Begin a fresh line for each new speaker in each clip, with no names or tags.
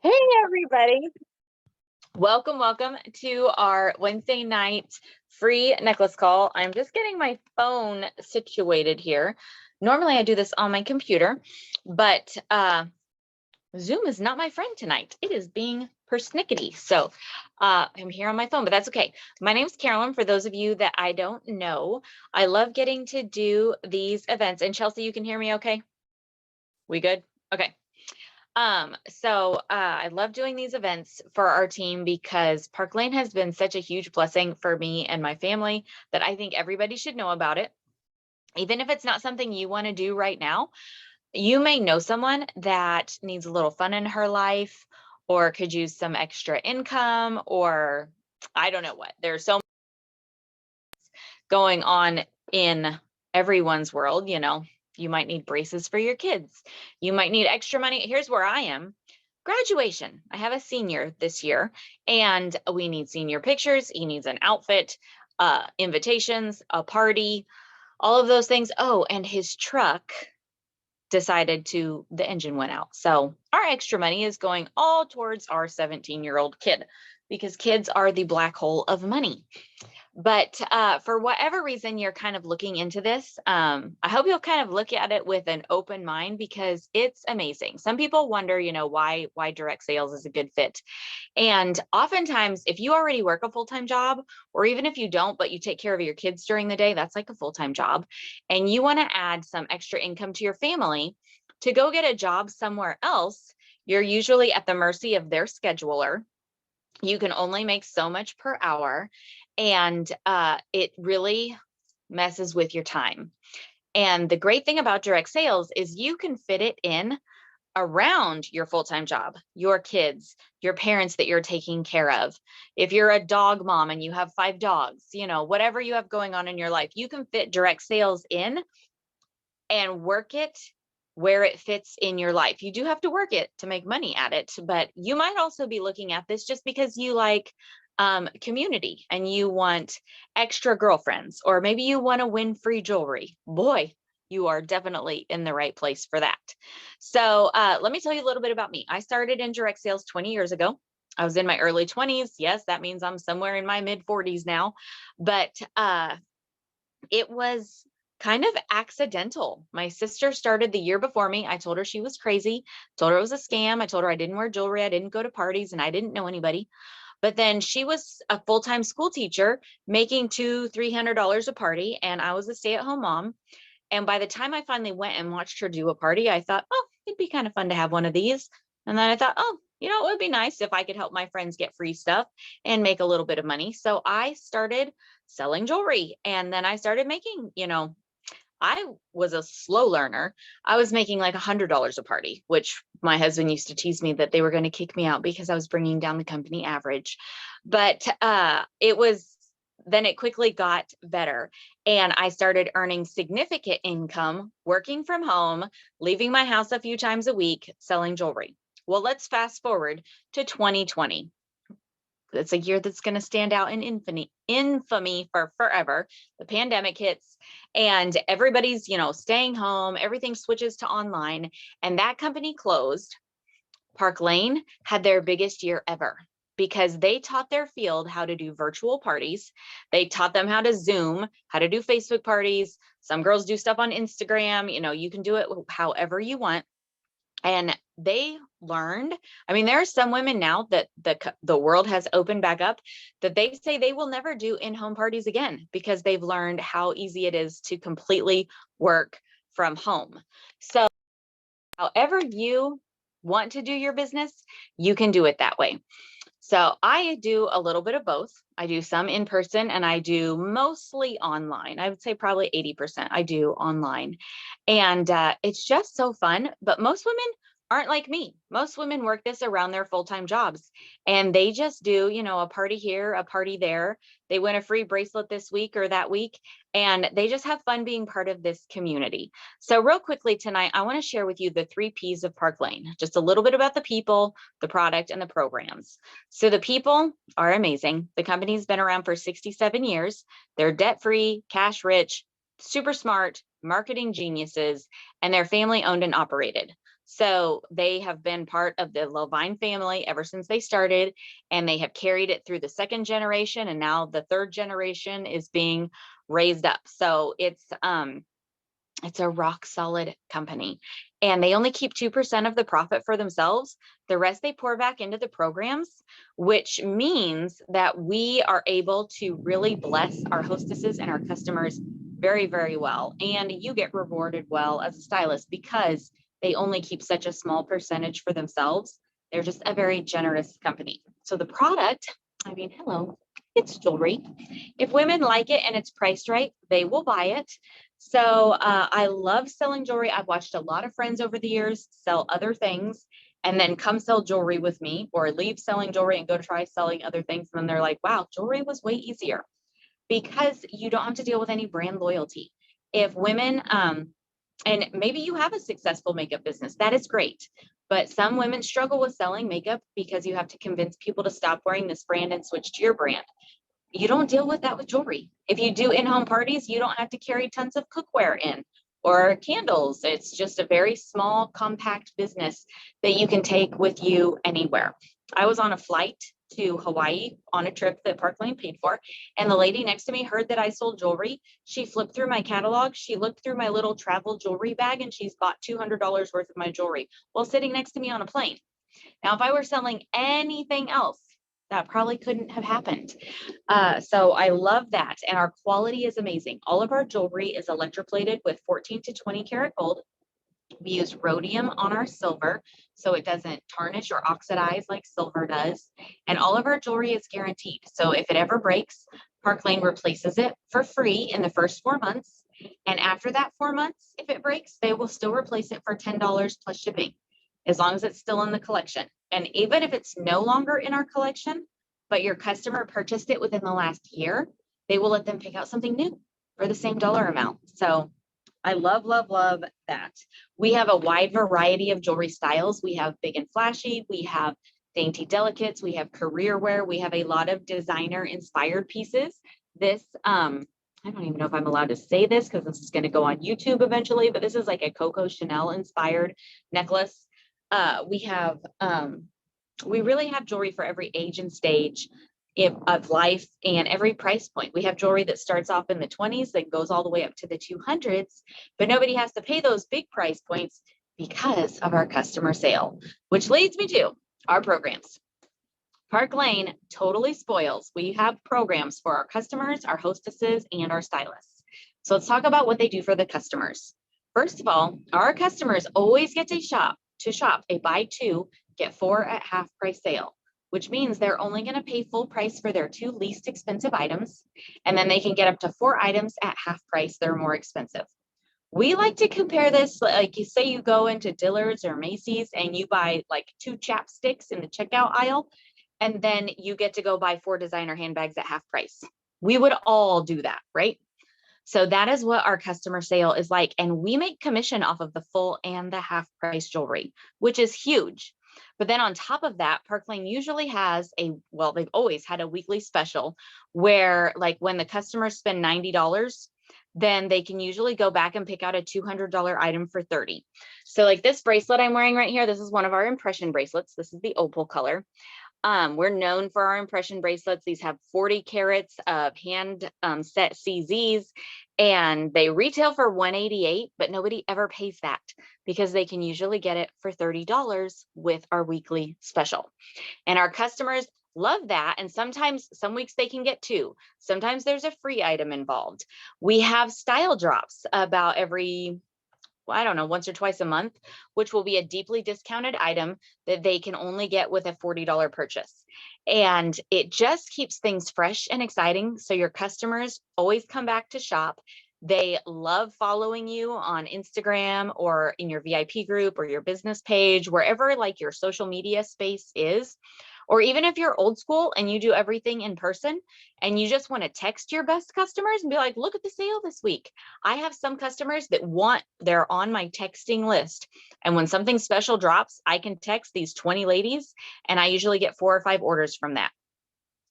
Hey, everybody. Welcome to our Wednesday night free necklace call. I'm just getting my phone situated here. Normally I do this on my computer, but Zoom is not my friend tonight. It is being persnickety. So I'm here on my phone, but that's okay. My name's Carolyn. For those of you that I don't know, I love getting to do these events. And Chelsea, you can hear me okay? We good? Okay. I love doing these events for our team because Park Lane has been such a huge blessing for me and my family that I think everybody should know about it. Even if it's not something you want to do right now, you may know someone that needs a little fun in her life or could use some extra income, or I don't know what. There's so much going on in everyone's world. You might need braces for your kids. You might need extra money. Here's where I am. Graduation. I have a senior this year and we need senior pictures. He needs an outfit, invitations, a party, all of those things. Oh, and his truck the engine went out. So our extra money is going all towards our 17-year-old kid because kids are the black hole of money. But for whatever reason you're kind of looking into this, I hope you'll kind of look at it with an open mind because it's amazing. Some people wonder, why direct sales is a good fit. And oftentimes, if you already work a full-time job, or even if you don't, but you take care of your kids during the day, that's like a full-time job, and you want to add some extra income to your family to go get a job somewhere else, you're usually at the mercy of their scheduler. You can only make so much per hour, and it really messes with your time. And the great thing about direct sales is you can fit it in around your full-time job, your kids, your parents that you're taking care of. If you're a dog mom and you have 5 dogs, whatever you have going on in your life, you can fit direct sales in and work it where it fits in your life. You do have to work it to make money at it, but you might also be looking at this just because you like community and you want extra girlfriends, or maybe you want to win free jewelry. Boy, you are definitely in the right place for that. So let me tell you a little bit about me. I started in direct sales 20 years ago. I was in my early 20s. Yes, that means I'm somewhere in my mid 40s now, but it was kind of accidental. My sister started the year before me. I told her she was crazy, told her it was a scam. I told her I didn't wear jewelry, I didn't go to parties, and I didn't know anybody. But then she was a full-time school teacher making $200-300 a party, and I was a stay-at-home mom. And by the time I finally went and watched her do a party, I thought, oh, it'd be kind of fun to have one of these. And then I thought, oh, it would be nice if I could help my friends get free stuff and make a little bit of money. So I started selling jewelry, and then I started making, I was a slow learner. I was making like $100 a party, which my husband used to tease me that they were going to kick me out because I was bringing down the company average. But then it quickly got better. And I started earning significant income, working from home, leaving my house a few times a week, selling jewelry. Well, let's fast forward to 2020. It's a year that's going to stand out in infamy for forever. The pandemic hits and everybody's, staying home. Everything switches to online, and that company closed. Park Lane had their biggest year ever because they taught their field how to do virtual parties. They taught them how to Zoom, how to do Facebook parties. Some girls do stuff on Instagram. You can do it however you want. And they learned, there are some women now that the world has opened back up that they say they will never do in-home parties again because they've learned how easy it is to completely work from home. So however you want to do your business, you can do it that way. So I do a little bit of both. I do some in person and I do mostly online. I would say probably 80% I do online. And it's just so fun. But most women aren't like me. Most women work this around their full-time jobs, and they just do, a party here, a party there. They win a free bracelet this week or that week, and they just have fun being part of this community. So real quickly tonight, I want to share with you the 3 P's of Park Lane, just a little bit about the people, the product, and the programs. So the people are amazing. The company's been around for 67 years. They're debt-free, cash rich, super smart, marketing geniuses, and they're family owned and operated. So they have been part of the Levine family ever since they started, and they have carried it through the second generation, and now the third generation is being raised up. So it's a rock solid company, and they only keep 2% of the profit for themselves. The rest they pour back into the programs, which means that we are able to really bless our hostesses and our customers very, very well. And you get rewarded well as a stylist because they only keep such a small percentage for themselves. They're just a very generous company. So the product, I mean, hello, it's jewelry. If women like it and it's priced right, they will buy it. So I love selling jewelry. I've watched a lot of friends over the years sell other things and then come sell jewelry with me, or leave selling jewelry and go try selling other things. And then they're like, wow, jewelry was way easier because you don't have to deal with any brand loyalty. If women, and maybe you have a successful makeup business, that is great. But some women struggle with selling makeup because you have to convince people to stop wearing this brand and switch to your brand. You don't deal with that with jewelry. If you do in-home parties, you don't have to carry tons of cookware in or candles. It's just a very small, compact business that you can take with you anywhere. I was on a flight to Hawaii on a trip that Park Lane paid for, and the lady next to me heard that I sold jewelry. She flipped through my catalog. She looked through my little travel jewelry bag, and she's bought $200 worth of my jewelry while sitting next to me on a plane. Now, if I were selling anything else, that probably couldn't have happened. So I love that. And our quality is amazing. All of our jewelry is electroplated with 14 to 20 karat gold. We use rhodium on our silver, so it doesn't tarnish or oxidize like silver does. And all of our jewelry is guaranteed. So if it ever breaks, Park Lane replaces it for free in the first 4 months. And after that 4 months, if it breaks, they will still replace it for $10 plus shipping, as long as it's still in the collection. And even if it's no longer in our collection, but your customer purchased it within the last year, they will let them pick out something new for the same dollar amount. So I love, love, love that. We have a wide variety of jewelry styles. We have big and flashy. We have dainty delicates. We have career wear. We have a lot of designer inspired pieces. This, I don't even know if I'm allowed to say this because this is going to go on YouTube eventually, but this is like a Coco Chanel inspired necklace. We really have jewelry for every age and stage of life and every price point. We have jewelry that starts off in the 20s that goes all the way up to the 200s, but nobody has to pay those big price points because of our customer sale, which leads me to our programs. Park Lane totally spoils. We have programs for our customers, our hostesses, and our stylists. So let's talk about what they do for the customers. First of all, our customers always get to shop a buy two, get four at half price sale, which means they're only going to pay full price for their two least expensive items. And then they can get up to 4 items at half price. They're more expensive. We like to compare this, like you say you go into Dillard's or Macy's and you buy like 2 chapsticks in the checkout aisle, and then you get to go buy 4 designer handbags at half price. We would all do that, right? So that is what our customer sale is like. And we make commission off of the full and the half price jewelry, which is huge. But then on top of that, Park Lane usually has they've always had a weekly special where, like, when the customers spend $90, then they can usually go back and pick out a $200 item for $30. So like this bracelet I'm wearing right here, this is one of our impression bracelets. This is the opal color. We're known for our impression bracelets. These have 40 carats of hand set CZs, and they retail for $188, but nobody ever pays that because they can usually get it for $30 with our weekly special. And our customers love that. And sometimes, some weeks they can get 2. Sometimes there's a free item involved. We have style drops about every, I don't know, once or twice a month, which will be a deeply discounted item that they can only get with a $40 purchase. And it just keeps things fresh and exciting. So your customers always come back to shop. They love following you on Instagram or in your VIP group or your business page, wherever like your social media space is. Or even if you're old school and you do everything in person and you just want to text your best customers and be like, look at the sale this week. I have some customers that they're on my texting list. And when something special drops, I can text these 20 ladies and I usually get 4 or 5 orders from that.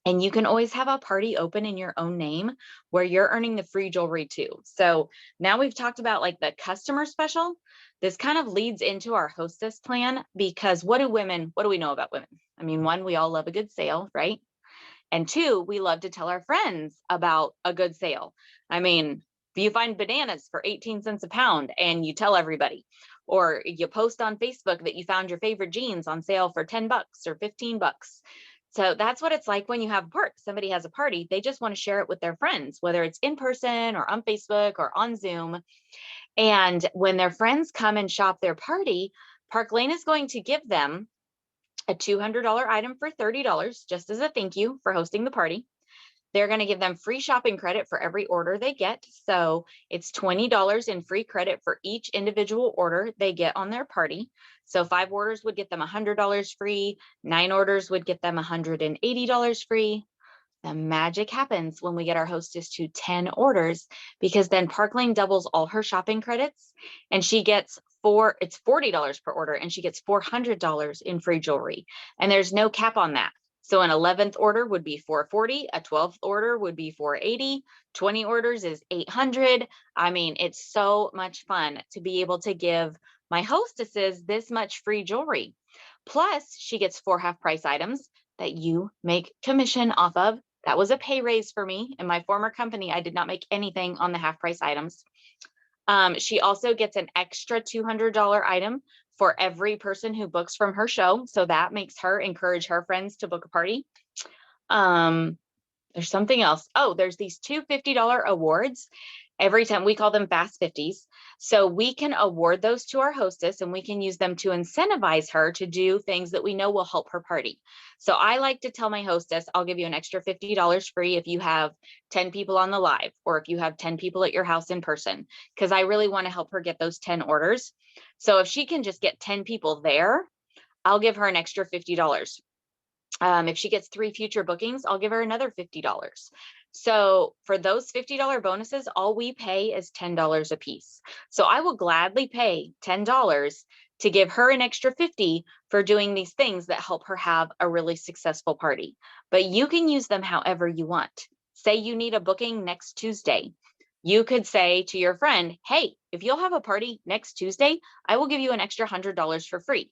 And you can always have a party open in your own name where you're earning the free jewelry too. So now we've talked about like the customer special. This kind of leads into our hostess plan, because what do we know about women? I mean, one, we all love a good sale, right? And two, we love to tell our friends about a good sale. I mean, if you find bananas for 18 cents a pound and you tell everybody, or you post on Facebook that you found your favorite jeans on sale for 10 bucks or 15 bucks. So that's what it's like when you have a party. Somebody has a party, they just want to share it with their friends, whether it's in person or on Facebook or on Zoom. And when their friends come and shop their party, Park Lane is going to give them a $200 item for $30, just as a thank you for hosting the party. They're going to give them free shopping credit for every order they get. So it's $20 in free credit for each individual order they get on their party. So 5 orders would get them $100 free. 9 orders would get them $180 free. The magic happens when we get our hostess to 10 orders, because then Park Lane doubles all her shopping credits and she gets it's $40 per order, and she gets $400 in free jewelry. And there's no cap on that. So an 11th order would be $440, a 12th order would be $480, 20 orders is $800. I mean, it's so much fun to be able to give my hostesses this much free jewelry. Plus, she gets 4 half price items that you make commission off of. That was a pay raise for me. In my former company, I did not make anything on the half price items. She also gets an extra $200 item for every person who books from her show. So that makes her encourage her friends to book a party. There's something else. Oh, there's these two $50 awards. Every time, we call them Fast 50s. So we can award those to our hostess and we can use them to incentivize her to do things that we know will help her party. So I like to tell my hostess, I'll give you an extra $50 free if you have 10 people on the live, or if you have 10 people at your house in person, because I really want to help her get those 10 orders. So if she can just get 10 people there, I'll give her an extra $50. If she gets 3 future bookings, I'll give her another $50. So for those $50 bonuses, all we pay is $10 a piece. So I will gladly pay $10 to give her an extra $50 for doing these things that help her have a really successful party. But you can use them however you want. Say you need a booking next Tuesday. You could say to your friend, hey, if you'll have a party next Tuesday, I will give you an extra $100 for free.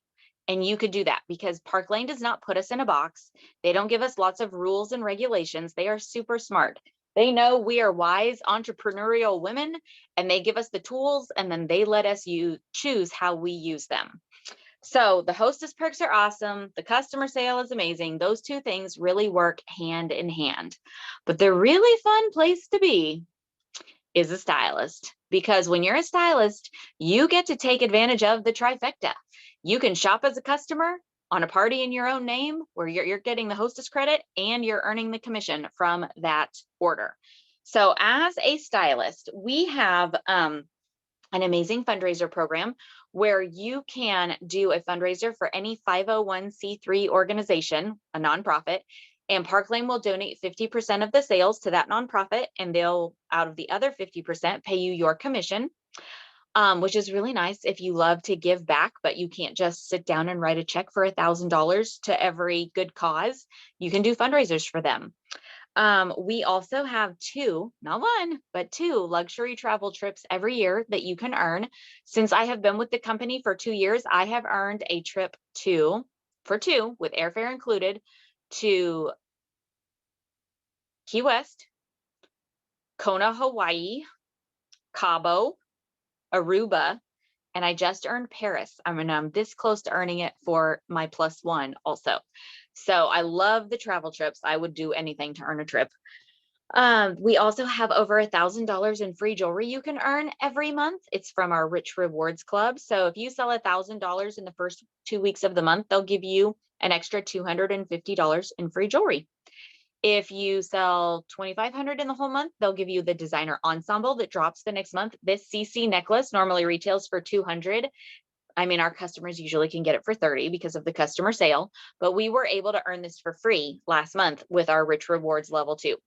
And you could do that, because Park Lane does not put us in a box. They don't give us lots of rules and regulations. They are super smart. They know we are wise, entrepreneurial women, and they give us the tools, and then they let us choose how we use them. So the hostess perks are awesome. The customer sale is amazing. Those two things really work hand in hand. But the really fun place to be is a stylist, because when you're a stylist, you get to take advantage of the trifecta. You can shop as a customer on a party in your own name, where you're getting the hostess credit and you're earning the commission from that order. So as a stylist, we have an amazing fundraiser program where you can do a fundraiser for any 501c3 organization, a nonprofit, and Park Lane will donate 50% of the sales to that nonprofit, and they'll, out of the other 50%, pay you your commission, which is really nice if you love to give back, but you can't just sit down and write a check for $1,000 to every good cause. You can do fundraisers for them. We also have 2, not 1, but 2 luxury travel trips every year that you can earn. Since I have been with the company for 2 years, I have earned a trip for two with airfare included, to Key West, Kona, Hawaii, Cabo, Aruba, and I just earned Paris. I mean, I'm this close to earning it for my +1 also. So I love the travel trips. I would do anything to earn a trip. We also have over $1,000 in free jewelry you can earn every month. It's from our Rich Rewards Club. So if you sell $1,000 in the first 2 weeks of the month, they'll give you an extra $250 in free jewelry. If you sell $2,500 in the whole month, they'll give you the designer ensemble that drops the next month. This CC necklace normally retails for $200. I mean, our customers usually can get it for $30 because of the customer sale, but we were able to earn this for free last month with our Rich Rewards level 2.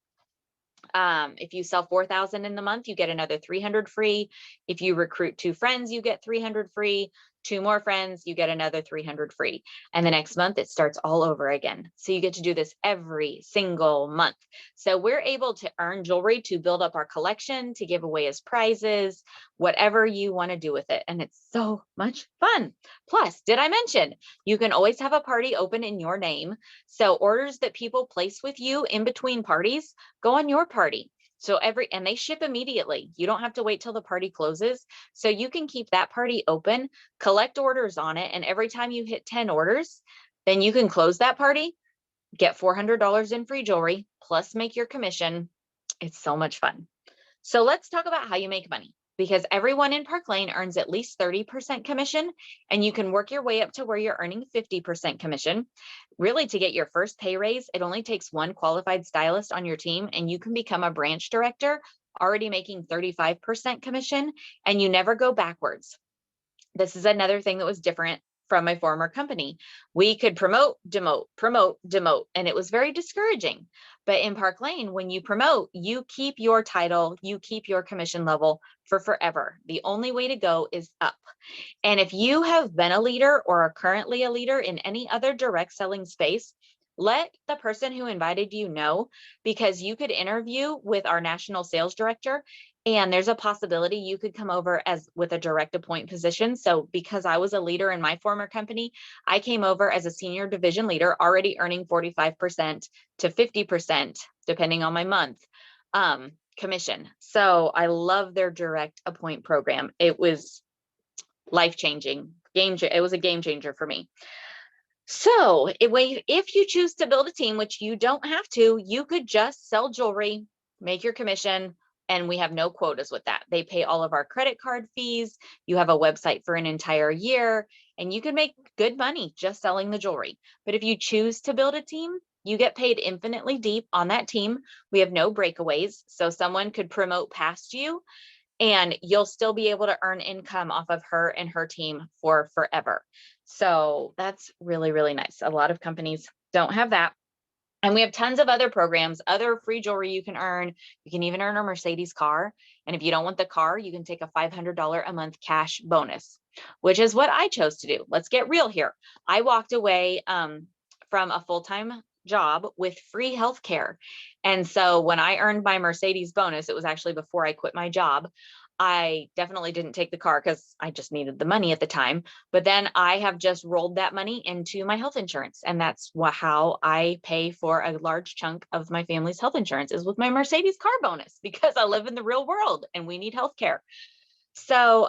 If you sell $4,000 in the month, you get another $300 free. If you recruit 2 friends, you get $300 free. 2 more friends, you get another 300 free. And the next month it starts all over again. So you get to do this every single month. So we're able to earn jewelry to build up our collection, to give away as prizes, whatever you want to do with it. And it's so much fun. Plus, did I mention you can always have a party open in your name? So orders that people place with you in between parties go on your party. So and they ship immediately. You don't have to wait till the party closes. So you can keep that party open, collect orders on it. And every time you hit 10 orders, then you can close that party, get $400 in free jewelry, plus make your commission. It's so much fun. So let's talk about how you make money, because everyone in Park Lane earns at least 30% commission, and you can work your way up to where you're earning 50% commission. Really, to get your first pay raise, it only takes one qualified stylist on your team, and you can become a branch director already making 35% commission, and you never go backwards. This is another thing that was different from my former company. We could promote, demote, and it was very discouraging. But in Park Lane, when you promote, you keep your title, you keep your commission level for forever. The only way to go is up. And if you have been a leader or are currently a leader in any other direct selling space, let the person who invited you know, because you could interview with our national sales director, and there's a possibility you could come over as with a direct appoint position. So because I was a leader in my former company, I came over as a senior division leader, already earning 45% to 50%, depending on my month, commission. So I love their direct appoint program. It was life-changing. It was a game changer for me. So if you choose to build a team, which you don't have to, you could just sell jewelry, make your commission, and we have no quotas with that. They pay all of our credit card fees. You have a website for an entire year, and you can make good money just selling the jewelry. But if you choose to build a team, you get paid infinitely deep on that team. We have no breakaways. So someone could promote past you, and you'll still be able to earn income off of her and her team for forever. So that's really, really nice. A lot of companies don't have that. And we have tons of other programs, other free jewelry you can earn. You can even earn a Mercedes car. And if you don't want the car, you can take a $500 a month cash bonus, which is what I chose to do. Let's get real here. I walked away from a full-time job with free healthcare. And so when I earned my Mercedes bonus, it was actually before I quit my job. I definitely didn't take the car because I just needed the money at the time. But then I have just rolled that money into my health insurance. And that's how I pay for a large chunk of my family's health insurance, is with my Mercedes car bonus, because I live in the real world and we need healthcare. So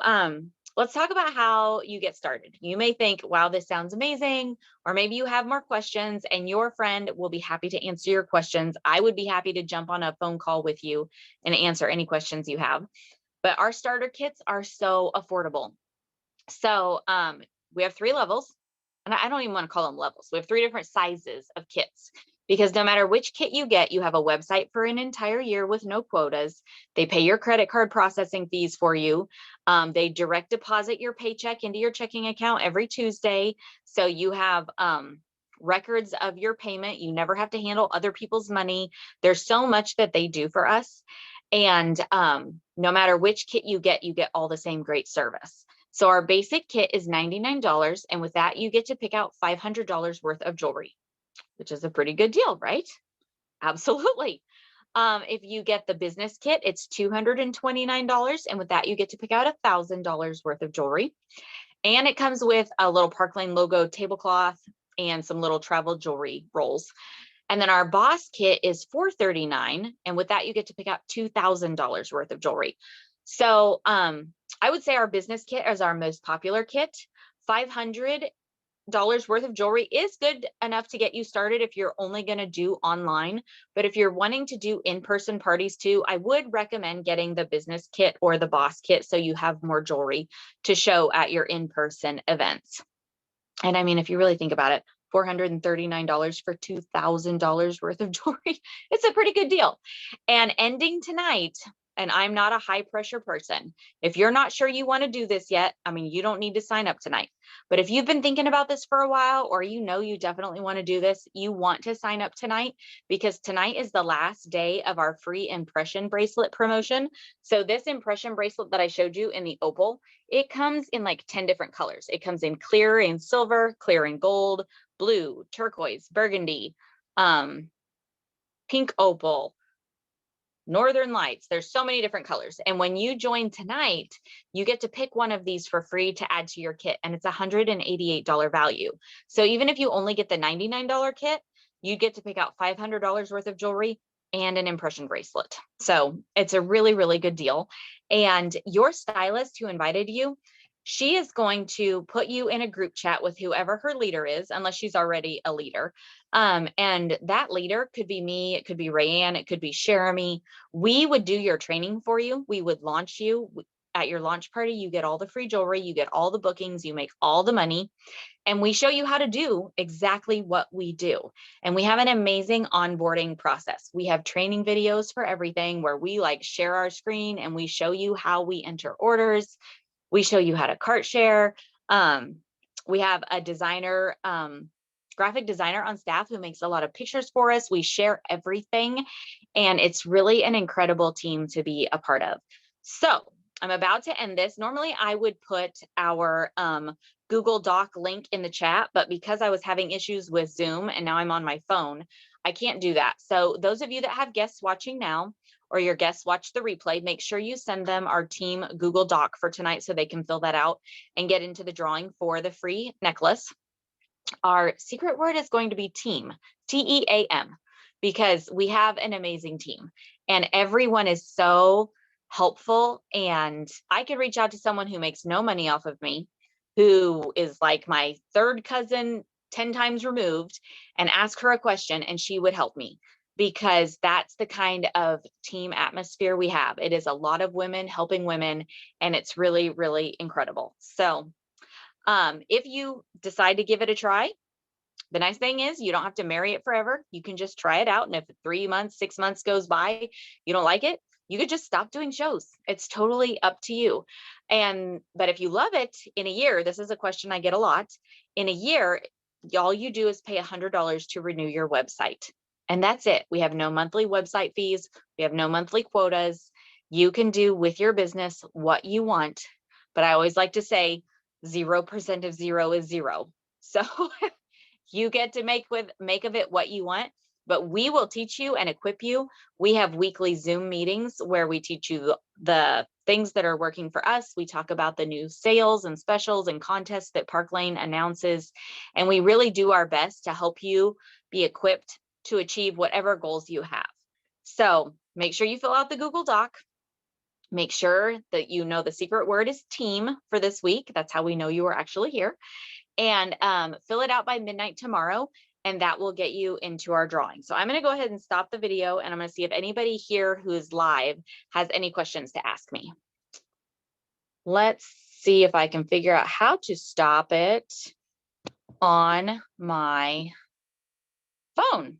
let's talk about how you get started. You may think, wow, this sounds amazing. Or maybe you have more questions, and your friend will be happy to answer your questions. I would be happy to jump on a phone call with you and answer any questions you have. But our starter kits are so affordable. So we have 3 levels, and I don't even want to call them levels. We have 3 different sizes of kits, because no matter which kit you get, you have a website for an entire year with no quotas. They pay your credit card processing fees for you. They direct deposit your paycheck into your checking account every Tuesday. So you have records of your payment. You never have to handle other people's money. There's so much that they do for us. And no matter which kit you get all the same great service. So our basic kit is $99. And with that, you get to pick out $500 worth of jewelry, which is a pretty good deal, right? Absolutely. If you get the business kit, it's $229. And with that, you get to pick out $1,000 worth of jewelry. And it comes with a little Park Lane logo tablecloth and some little travel jewelry rolls. And then our boss kit is $439. And with that, you get to pick out $2,000 worth of jewelry. So I would say our business kit is our most popular kit. $500 worth of jewelry is good enough to get you started if you're only going to do online. But if you're wanting to do in-person parties too, I would recommend getting the business kit or the boss kit, so you have more jewelry to show at your in-person events. And I mean, if you really think about it, $439 for $2,000 worth of jewelry, it's a pretty good deal. And ending tonight, and I'm not a high pressure person. If you're not sure you want to do this yet, I mean, you don't need to sign up tonight. But if you've been thinking about this for a while, or you know you definitely want to do this, you want to sign up tonight, because tonight is the last day of our free impression bracelet promotion. So this impression bracelet that I showed you in the opal, it comes in like 10 different colors. It comes in clear and silver, clear and gold, blue, turquoise, burgundy, pink opal, Northern Lights. There's so many different colors. And when you join tonight, you get to pick one of these for free to add to your kit. And it's $188 value. So even if you only get the $99 kit, you get to pick out $500 worth of jewelry and an impression bracelet. So it's a really, really good deal. And your stylist who invited you, she is going to put you in a group chat with whoever her leader is, unless she's already a leader. And that leader could be me, it could be Rayanne, it could be Jeremy. We would do your training for you. We would launch you at your launch party. You get all the free jewelry, you get all the bookings, you make all the money, and we show you how to do exactly what we do. And we have an amazing onboarding process. We have training videos for everything where we like share our screen and we show you how we enter orders. We show you how to cart share. We have a designer, graphic designer on staff who makes a lot of pictures for us. We share everything, and it's really an incredible team to be a part of. So I'm about to end this. Normally I would put our Google Doc link in the chat, but because I was having issues with Zoom and now I'm on my phone, I can't do that. So those of you that have guests watching now, or your guests watch the replay, make sure you send them our team Google Doc for tonight so they can fill that out and get into the drawing for the free necklace. Our secret word is going to be team, T-E-A-M, because we have an amazing team and everyone is so helpful. And I could reach out to someone who makes no money off of me, who is like my third cousin 10 times removed, and ask her a question and she would help me, because that's the kind of team atmosphere we have. It is a lot of women helping women, and it's really, really incredible. So if you decide to give it a try, the nice thing is you don't have to marry it forever. You can just try it out. And if 3 months, 6 months goes by, you don't like it, you could just stop doing shows. It's totally up to you. But if you love it, in a year, this is a question I get a lot. In a year, all you do is pay $100 to renew your website. And that's it. We have no monthly website fees. We have no monthly quotas. You can do with your business what you want. But I always like to say 0% of zero is zero. So you get to make of it what you want, but we will teach you and equip you. We have weekly Zoom meetings where we teach you the things that are working for us. We talk about the new sales and specials and contests that Park Lane announces. And we really do our best to help you be equipped to achieve whatever goals you have. So make sure you fill out the Google Doc. Make sure that you know the secret word is team for this week. That's how we know you are actually here. And fill it out by midnight tomorrow, and that will get you into our drawing. So I'm going to go ahead and stop the video, and I'm going to see if anybody here who is live has any questions to ask me. Let's see if I can figure out how to stop it on my phone.